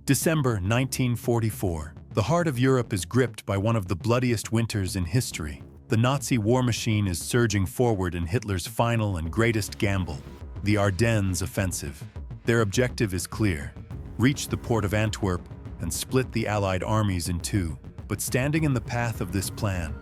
December 1944. The heart of Europe is gripped by one of the bloodiest winters in history. The Nazi war machine is surging forward in Hitler's final and greatest gamble, the Ardennes offensive. Their objective is clear: reach the port of Antwerp and split the Allied armies in two. But standing in the path of this plan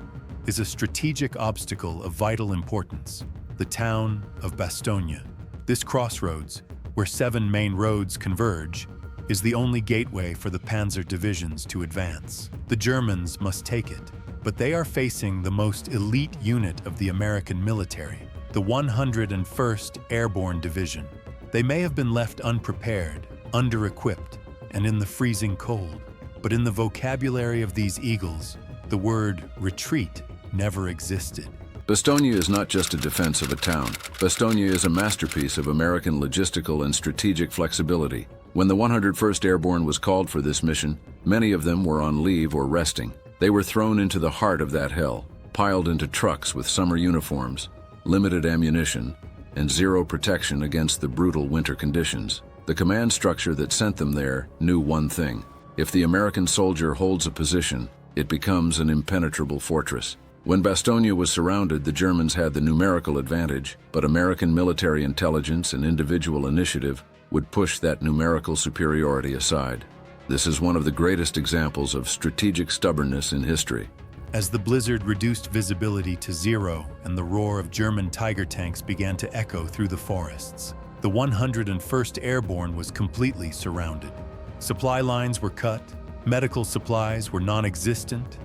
is a strategic obstacle of vital importance: the town of Bastogne. This crossroads, where 7 main roads converge, is the only gateway for the Panzer divisions to advance. The Germans must take it, but they are facing the most elite unit of the American military, the 101st Airborne Division. They may have been left unprepared, under-equipped, and in the freezing cold, but in the vocabulary of these eagles, the word retreat never existed. Bastogne is not just a defense of a town. Bastogne is a masterpiece of American logistical and strategic flexibility. When the 101st Airborne was called for this mission, many of them were on leave or resting. They were thrown into the heart of that hell, piled into trucks with summer uniforms, limited ammunition, and zero protection against the brutal winter conditions. The command structure that sent them there knew one thing: if the American soldier holds a position, it becomes an impenetrable fortress. When Bastogne was surrounded, the Germans had the numerical advantage, but American military intelligence and individual initiative would push that numerical superiority aside. This is one of the greatest examples of strategic stubbornness in history. As the blizzard reduced visibility to zero and the roar of German Tiger tanks began to echo through the forests, the 101st Airborne was completely surrounded. Supply lines were cut, medical supplies were non-existent,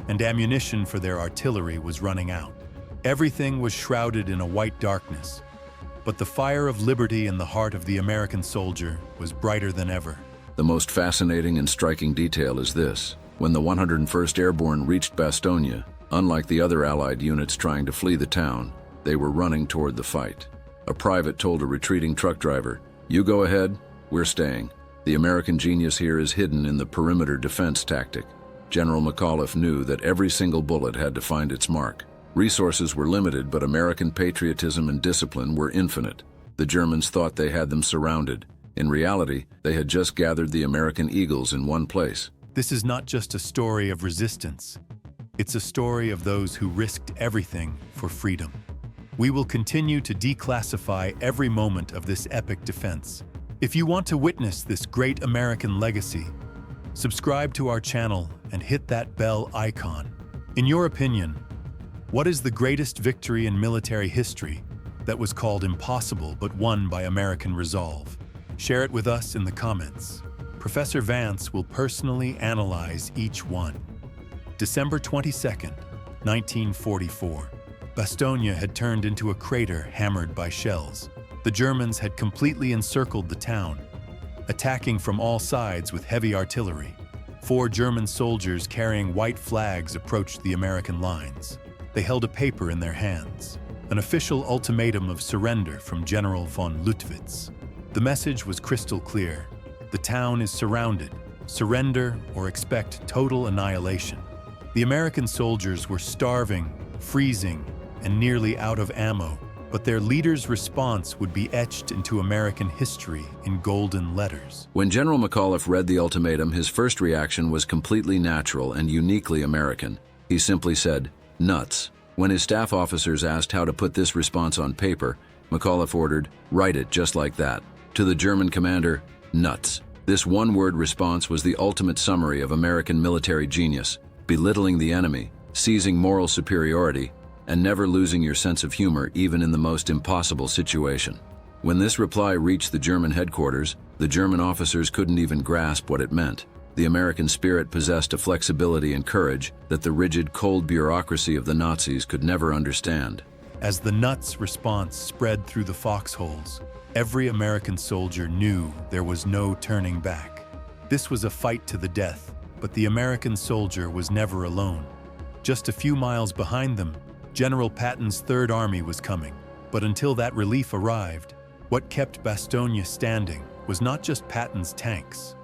and ammunition for their artillery was running out. Everything was shrouded in a white darkness, but the fire of liberty in the heart of the American soldier was brighter than ever. The most fascinating and striking detail is this: when the 101st Airborne reached Bastogne, unlike the other Allied units trying to flee the town, they were running toward the fight. A private told a retreating truck driver, "You go ahead, we're staying." The American genius here is hidden in the perimeter defense tactic. General McAuliffe knew that every single bullet had to find its mark. Resources were limited, but American patriotism and discipline were infinite. The Germans thought they had them surrounded. In reality, they had just gathered the American eagles in one place. This is not just a story of resistance. It's a story of those who risked everything for freedom. We will continue to declassify every moment of this epic defense. If you want to witness this great American legacy, subscribe to our channel and hit that bell icon. In your opinion, what is the greatest victory in military history that was called impossible but won by American resolve? Share it with us in the comments. Professor Vance will personally analyze each one. December 22nd, 1944. Bastogne had turned into a crater hammered by shells. The Germans had completely encircled the town, attacking from all sides with heavy artillery. 4 German soldiers carrying white flags approached the American lines. They held a paper in their hands, an official ultimatum of surrender from General von Luttwitz. The message was crystal clear: the town is surrounded. Surrender or expect total annihilation. The American soldiers were starving, freezing, and nearly out of ammo, but their leader's response would be etched into American history in golden letters. When General McAuliffe read the ultimatum, his first reaction was completely natural and uniquely American. He simply said, "Nuts." When his staff officers asked how to put this response on paper, McAuliffe ordered, "Write it just like that." To the German commander, "Nuts." This one-word response was the ultimate summary of American military genius: belittling the enemy, seizing moral superiority, and never losing your sense of humor even in the most impossible situation. When this reply reached the German headquarters, the German officers couldn't even grasp what it meant. The American spirit possessed a flexibility and courage that the rigid, cold bureaucracy of the Nazis could never understand. As the nuts response spread through the foxholes, every American soldier knew there was no turning back. This was a fight to the death, but the American soldier was never alone. Just a few miles behind them, General Patton's Third Army was coming. But until that relief arrived, what kept Bastogne standing was not just Patton's tanks,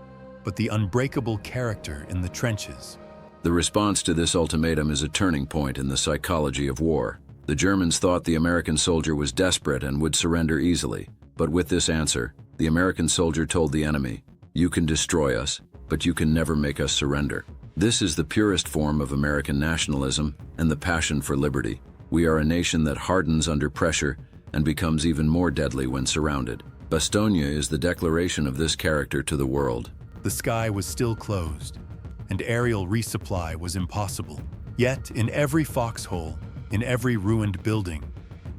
but the unbreakable character in the trenches. The response to this ultimatum is a turning point in the psychology of war. The Germans thought the American soldier was desperate and would surrender easily. But with this answer, the American soldier told the enemy, "You can destroy us, but you can never make us surrender." This is the purest form of American nationalism and the passion for liberty. We are a nation that hardens under pressure and becomes even more deadly when surrounded. Bastogne is the declaration of this character to the world. The sky was still closed, and aerial resupply was impossible. Yet, in every foxhole, in every ruined building,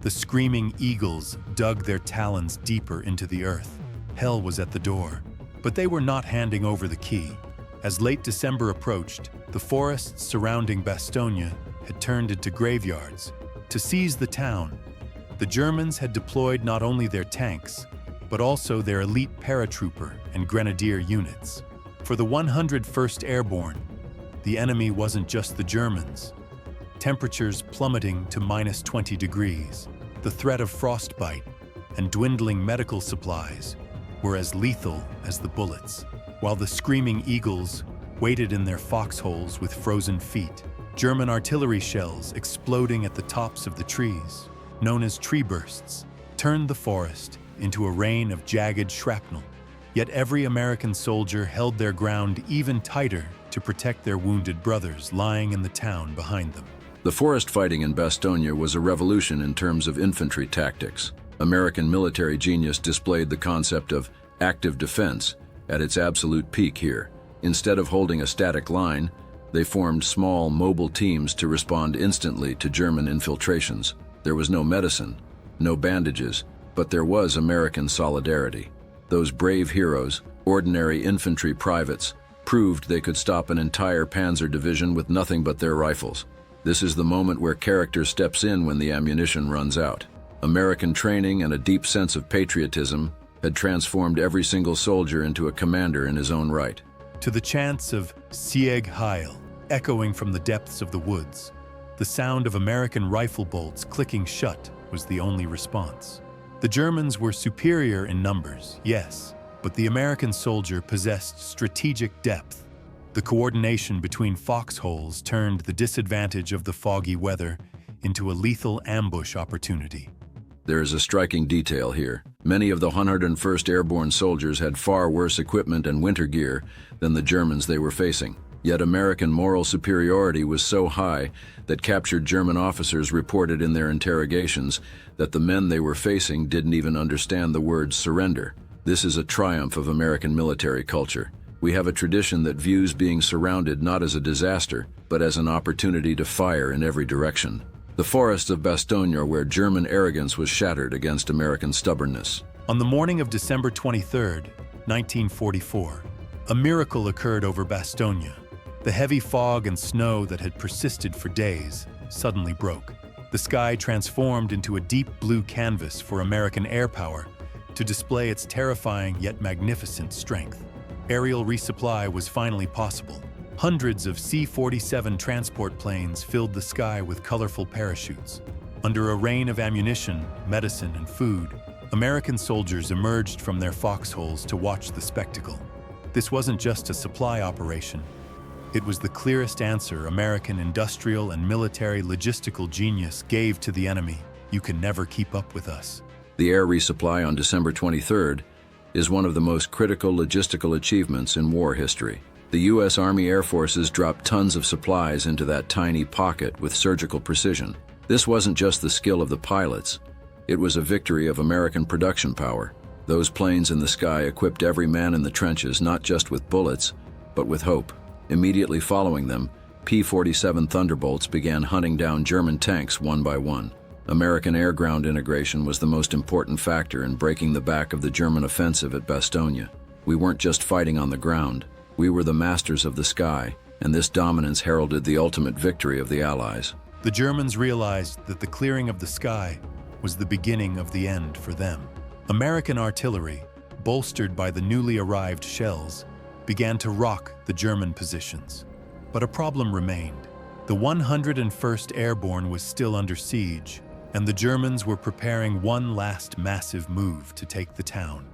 the screaming eagles dug their talons deeper into the earth. Hell was at the door, but they were not handing over the key. As late December approached, the forests surrounding Bastogne had turned into graveyards. To seize the town, the Germans had deployed not only their tanks, but also their elite paratrooper and grenadier units. For the 101st Airborne, the enemy wasn't just the Germans. Temperatures plummeting to -20 degrees, the threat of frostbite, and dwindling medical supplies were as lethal as the bullets. While the screaming eagles waited in their foxholes with frozen feet, German artillery shells exploding at the tops of the trees, known as tree bursts, turned the forest into a rain of jagged shrapnel. Yet every American soldier held their ground even tighter to protect their wounded brothers lying in the town behind them. The forest fighting in Bastogne was a revolution in terms of infantry tactics. American military genius displayed the concept of active defense at its absolute peak here. Instead of holding a static line, they formed small, mobile teams to respond instantly to German infiltrations. There was no medicine, no bandages, but there was American solidarity. Those brave heroes, ordinary infantry privates, proved they could stop an entire Panzer division with nothing but their rifles. This is the moment where character steps in when the ammunition runs out. American training and a deep sense of patriotism had transformed every single soldier into a commander in his own right. To the chants of Sieg Heil, echoing from the depths of the woods, the sound of American rifle bolts clicking shut was the only response. The Germans were superior in numbers, yes, but the American soldier possessed strategic depth. The coordination between foxholes turned the disadvantage of the foggy weather into a lethal ambush opportunity. There is a striking detail here. Many of the 101st Airborne soldiers had far worse equipment and winter gear than the Germans they were facing. Yet American moral superiority was so high that captured German officers reported in their interrogations that the men they were facing didn't even understand the word surrender. This is a triumph of American military culture. We have a tradition that views being surrounded not as a disaster, but as an opportunity to fire in every direction. The forests of Bastogne are where German arrogance was shattered against American stubbornness. On the morning of December 23, 1944, a miracle occurred over Bastogne. The heavy fog and snow that had persisted for days suddenly broke. The sky transformed into a deep blue canvas for American air power to display its terrifying yet magnificent strength. Aerial resupply was finally possible. Hundreds of C-47 transport planes filled the sky with colorful parachutes. Under a rain of ammunition, medicine, and food, American soldiers emerged from their foxholes to watch the spectacle. This wasn't just a supply operation. It was the clearest answer American industrial and military logistical genius gave to the enemy: "You can never keep up with us." The air resupply on December 23rd is one of the most critical logistical achievements in war history. The U.S. Army Air Forces dropped tons of supplies into that tiny pocket with surgical precision. This wasn't just the skill of the pilots. It was a victory of American production power. Those planes in the sky equipped every man in the trenches not just with bullets, but with hope. Immediately following them, P-47 Thunderbolts began hunting down German tanks one by one. American air-ground integration was the most important factor in breaking the back of the German offensive at Bastogne. We weren't just fighting on the ground. We were the masters of the sky, and this dominance heralded the ultimate victory of the Allies. The Germans realized that the clearing of the sky was the beginning of the end for them. American artillery, bolstered by the newly arrived shells, began to rock the German positions. But a problem remained. The 101st Airborne was still under siege, and the Germans were preparing one last massive move to take the town.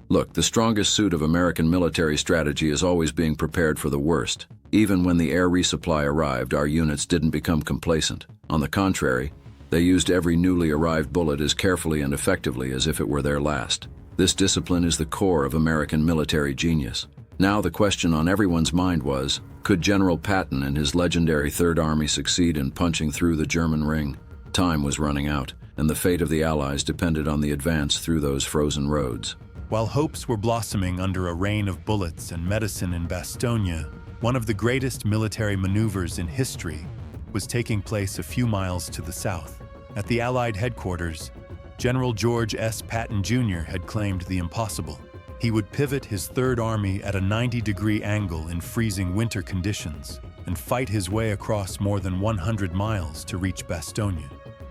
Look, the strongest suit of American military strategy is always being prepared for the worst. Even when the air resupply arrived, our units didn't become complacent. On the contrary, they used every newly arrived bullet as carefully and effectively as if it were their last. This discipline is the core of American military genius. Now the question on everyone's mind was, could General Patton and his legendary Third Army succeed in punching through the German ring? Time was running out, and the fate of the Allies depended on the advance through those frozen roads. While hopes were blossoming under a rain of bullets and medicine in Bastogne, one of the greatest military maneuvers in history was taking place a few miles to the south. At the Allied headquarters, General George S. Patton Jr. had claimed the impossible. He would pivot his Third Army at a 90-degree angle in freezing winter conditions and fight his way across more than 100 miles to reach Bastogne.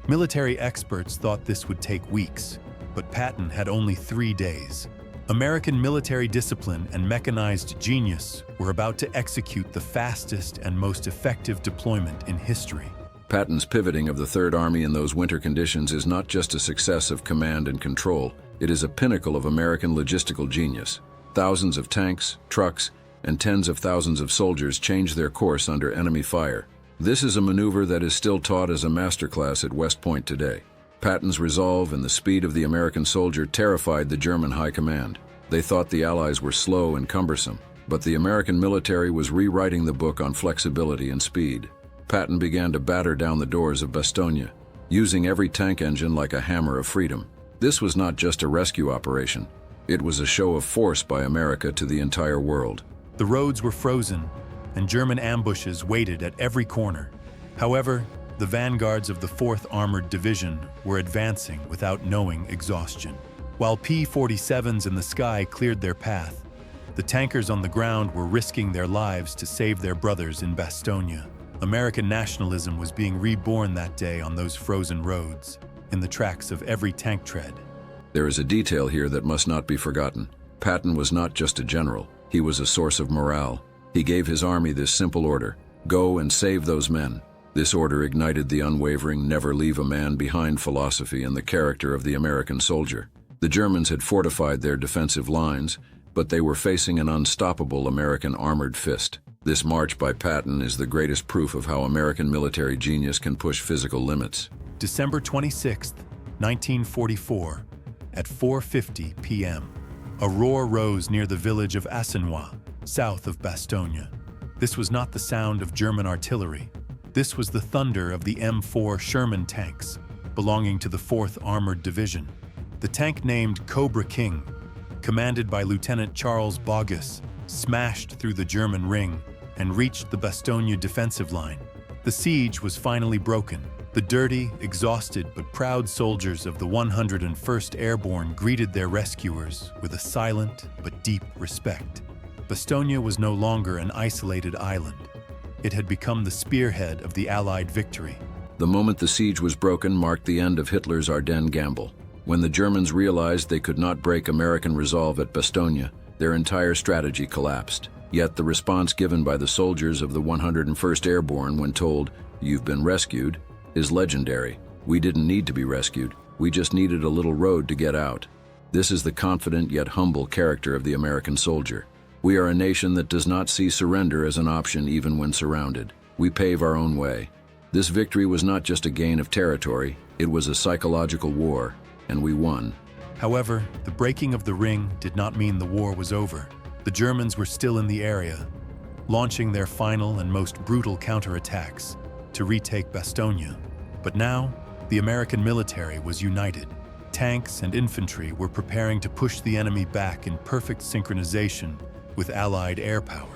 Military experts thought this would take weeks, but Patton had only 3 days. American military discipline and mechanized genius were about to execute the fastest and most effective deployment in history. Patton's pivoting of the Third Army in those winter conditions is not just a success of command and control, it is a pinnacle of American logistical genius. Thousands of tanks, trucks, and tens of thousands of soldiers changed their course under enemy fire. This is a maneuver that is still taught as a masterclass at West Point today. Patton's resolve and the speed of the American soldier terrified the German high command. They thought the Allies were slow and cumbersome, but the American military was rewriting the book on flexibility and speed. Patton began to batter down the doors of Bastogne, using every tank engine like a hammer of freedom. This was not just a rescue operation. It was a show of force by America to the entire world. The roads were frozen, and German ambushes waited at every corner. However, the vanguards of the 4th Armored Division were advancing without knowing exhaustion. While P-47s in the sky cleared their path, the tankers on the ground were risking their lives to save their brothers in Bastogne. American nationalism was being reborn that day on those frozen roads, in the tracks of every tank tread. There is a detail here that must not be forgotten. Patton was not just a general, he was a source of morale. He gave his army this simple order: go and save those men. This order ignited the unwavering, never leave a man behind philosophy in the character of the American soldier. The Germans had fortified their defensive lines, but they were facing an unstoppable American armored fist. This march by Patton is the greatest proof of how American military genius can push physical limits. December 26, 1944, at 4:50 p.m., a roar rose near the village of Assenois, south of Bastogne. This was not the sound of German artillery. This was the thunder of the M4 Sherman tanks, belonging to the 4th Armored Division. The tank named Cobra King, commanded by Lieutenant Charles Bogus, smashed through the German ring and reached the Bastogne defensive line. The siege was finally broken. The dirty, exhausted, but proud soldiers of the 101st Airborne greeted their rescuers with a silent but deep respect. Bastogne was no longer an isolated island. It had become the spearhead of the Allied victory. The moment the siege was broken marked the end of Hitler's Ardennes gamble. When the Germans realized they could not break American resolve at Bastogne, their entire strategy collapsed. Yet the response given by the soldiers of the 101st Airborne when told, "You've been rescued," is legendary. We didn't need to be rescued. We just needed a little road to get out. This is the confident yet humble character of the American soldier. We are a nation that does not see surrender as an option even when surrounded. We pave our own way. This victory was not just a gain of territory, it was a psychological war, and we won. However, the breaking of the ring did not mean the war was over. The Germans were still in the area, launching their final and most brutal counterattacks to retake Bastogne. But now, the American military was united. Tanks and infantry were preparing to push the enemy back in perfect synchronization with Allied air power.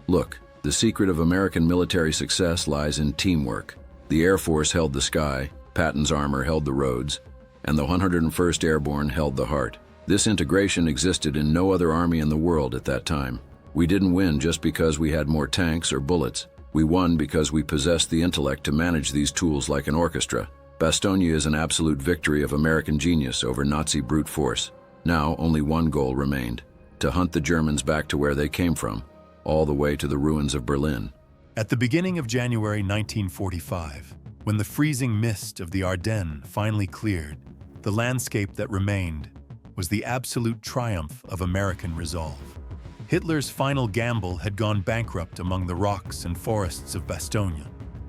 Look, the secret of American military success lies in teamwork. The Air Force held the sky, Patton's armor held the roads, and the 101st Airborne held the heart. This integration existed in no other army in the world at that time. We didn't win just because we had more tanks or bullets. We won because we possessed the intellect to manage these tools like an orchestra. Bastogne is an absolute victory of American genius over Nazi brute force. Now, only one goal remained: to hunt the Germans back to where they came from, all the way to the ruins of Berlin. At the beginning of January 1945, when the freezing mist of the Ardennes finally cleared, the landscape that remained was the absolute triumph of American resolve. Hitler's final gamble had gone bankrupt among the rocks and forests of Bastogne.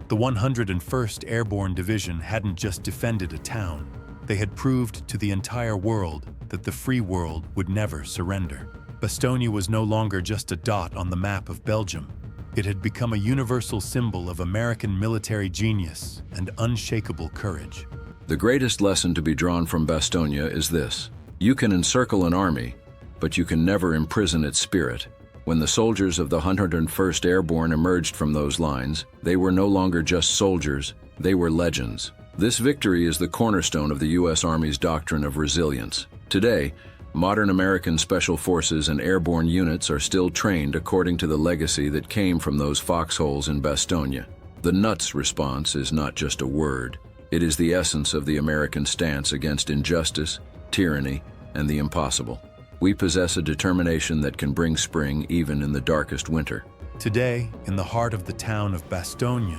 The 101st Airborne Division hadn't just defended a town, They had proved to the entire world that the free world would never surrender. Bastogne was no longer just a dot on the map of Belgium. It had become a universal symbol of American military genius and unshakable courage. The greatest lesson to be drawn from Bastogne is this: you can encircle an army, but you can never imprison its spirit. When the soldiers of the 101st Airborne emerged from those lines, they were no longer just soldiers, they were legends. This victory is the cornerstone of the U.S. Army's doctrine of resilience. Today, modern American special forces and airborne units are still trained according to the legacy that came from those foxholes in Bastogne. The nuts response is not just a word. It is the essence of the American stance against injustice, tyranny, and the impossible. We possess a determination that can bring spring even in the darkest winter. Today, in the heart of the town of Bastogne,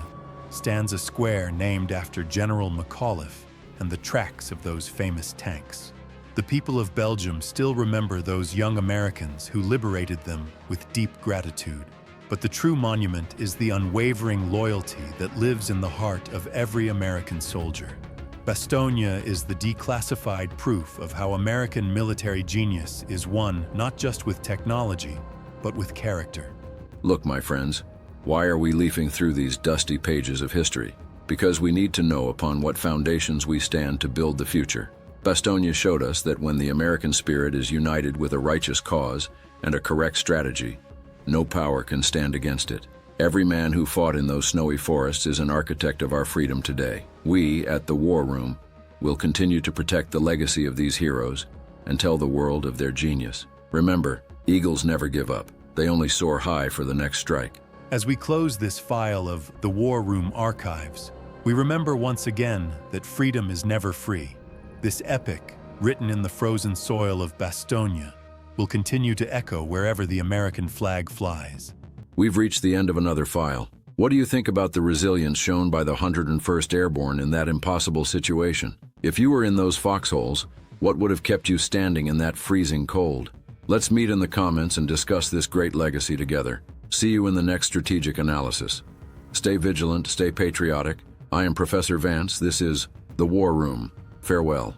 stands a square named after General McAuliffe and the tracks of those famous tanks. The people of Belgium still remember those young Americans who liberated them with deep gratitude. But the true monument is the unwavering loyalty that lives in the heart of every American soldier. Bastogne is the declassified proof of how American military genius is won not just with technology, but with character. Look, my friends, why are we leafing through these dusty pages of history? Because we need to know upon what foundations we stand to build the future. Bastogne showed us that when the American spirit is united with a righteous cause and a correct strategy, no power can stand against it. Every man who fought in those snowy forests is an architect of our freedom today. We, at the War Room, will continue to protect the legacy of these heroes and tell the world of their genius. Remember, eagles never give up. They only soar high for the next strike. As we close this file of the War Room archives, we remember once again that freedom is never free. This epic, written in the frozen soil of Bastogne, will continue to echo wherever the American flag flies. We've reached the end of another file. What do you think about the resilience shown by the 101st Airborne in that impossible situation? If you were in those foxholes, what would have kept you standing in that freezing cold? Let's meet in the comments and discuss this great legacy together. See you in the next strategic analysis. Stay vigilant, stay patriotic. I am Professor Vance. This is The War Room. Farewell.